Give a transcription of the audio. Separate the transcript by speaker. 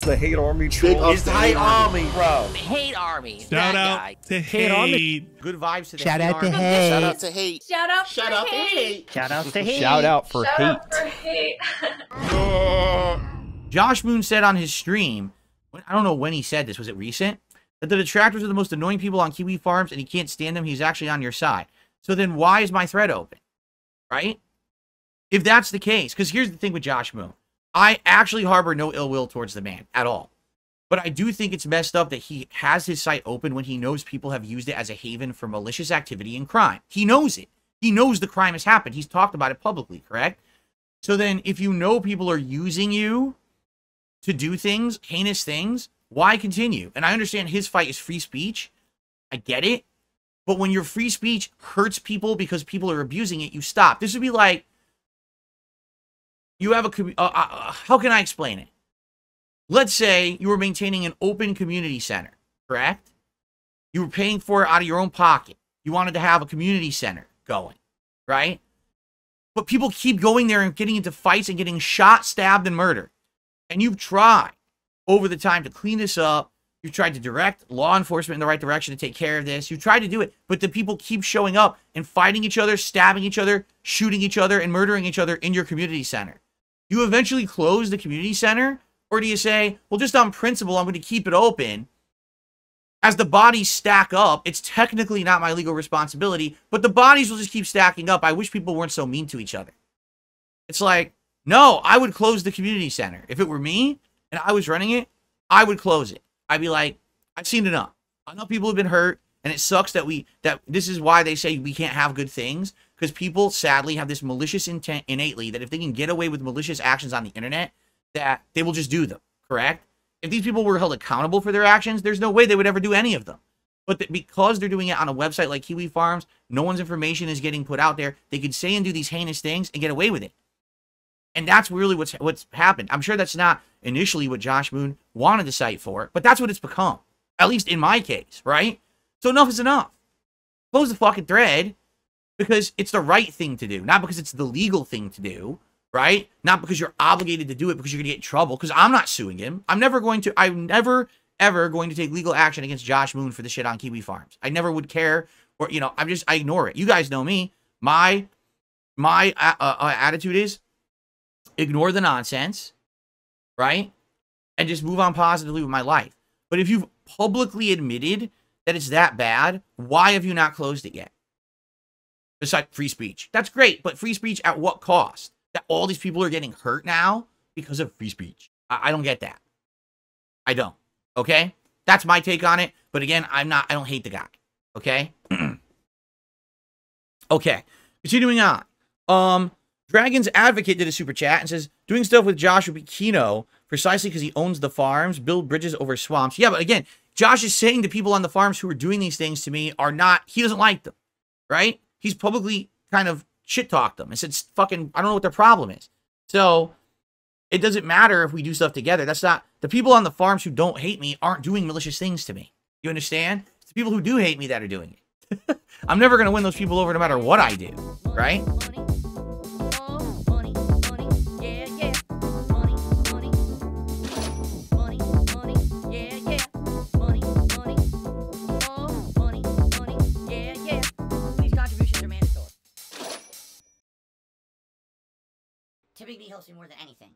Speaker 1: The hate army troll.
Speaker 2: It's the hate army, bro.
Speaker 3: Hate army.
Speaker 4: Shout out to hate.
Speaker 2: Good vibes to the
Speaker 5: Shout
Speaker 2: hate
Speaker 5: out to
Speaker 2: army.
Speaker 5: hate.
Speaker 2: Shout out to hate.
Speaker 6: Shout out
Speaker 2: Shout
Speaker 6: for
Speaker 2: out to
Speaker 6: hate.
Speaker 2: hate.
Speaker 5: Shout out to hate.
Speaker 1: Shout out for
Speaker 6: Shout
Speaker 1: hate.
Speaker 6: out for hate.
Speaker 2: Josh Moon said on his stream, I don't know when he said this, was it recent? That the detractors are the most annoying people on Kiwifarms and he can't stand them. He's actually on your side. So then why is my thread open? Right? If that's the case, because here's the thing with Josh Moon. I actually harbor no ill will towards the man at all. But I do think it's messed up that he has his site open when he knows people have used it as a haven for malicious activity and crime. He knows it. He knows the crime has happened. He's talked about it publicly, correct? So then if you know people are using you to do things, heinous things, why continue? And I understand his fight is free speech. I get it. But when your free speech hurts people because people are abusing it, you stop. This would be like, you have a, how can I explain it? Let's say you were maintaining an open community center, correct? You were paying for it out of your own pocket. You wanted to have a community center going, right? But people keep going there and getting into fights and getting shot, stabbed, and murdered. And you've tried over the time to clean this up. You've tried to direct law enforcement in the right direction to take care of this. You've tried to do it, but the people keep showing up and fighting each other, stabbing each other, shooting each other, and murdering each other in your community center. You eventually close the community center, or do you say, well, just on principle, I'm going to keep it open. As the bodies stack up, it's technically not my legal responsibility, but the bodies will just keep stacking up. I wish people weren't so mean to each other. It's like, no, I would close the community center. If it were me and I was running it, I would close it. I'd be like, I've seen enough. Enough people have been hurt, and it sucks that this is why they say we can't have good things, because people sadly have this malicious intent innately that if they can get away with malicious actions on the internet, that they will just do them, correct? If these people were held accountable for their actions, there's no way they would ever do any of them. But because they're doing it on a website like Kiwifarms, no one's information is getting put out there. They could say and do these heinous things and get away with it. And that's really what's happened. I'm sure that's not initially what Josh Moon wanted the site for, but that's what it's become. At least in my case, right? So enough is enough. Close the fucking thread because it's the right thing to do, not because it's the legal thing to do, right? Not because you're obligated to do it because you're going to get in trouble, because I'm not suing him. I'm never, ever going to take legal action against Josh Moon for the shit on Kiwifarms. I never would care, or, you know, I ignore it. You guys know me. My attitude is, ignore the nonsense, right? And just move on positively with my life. But if you've publicly admitted that it's that bad, why have you not closed it yet? Besides free speech. That's great, but free speech at what cost? That all these people are getting hurt now because of free speech. I don't get that. I don't. Okay? That's my take on it. But again, I don't hate the guy. Okay? Okay. Continuing on. Dragon's Advocate did a super chat and says, doing stuff with Josh would be Kino precisely because he owns the farms, build bridges over swamps. Yeah, but again, Josh is saying the people on the farms who are doing these things to me are not, he doesn't like them, right? He's publicly kind of shit-talked them and said, fucking, I don't know what their problem is. So, it doesn't matter if we do stuff together. That's not, the people on the farms who don't hate me aren't doing malicious things to me. You understand? It's the people who do hate me that are doing it. I'm never going to win those people over no matter what I do, right?
Speaker 7: Typically helps me more than anything.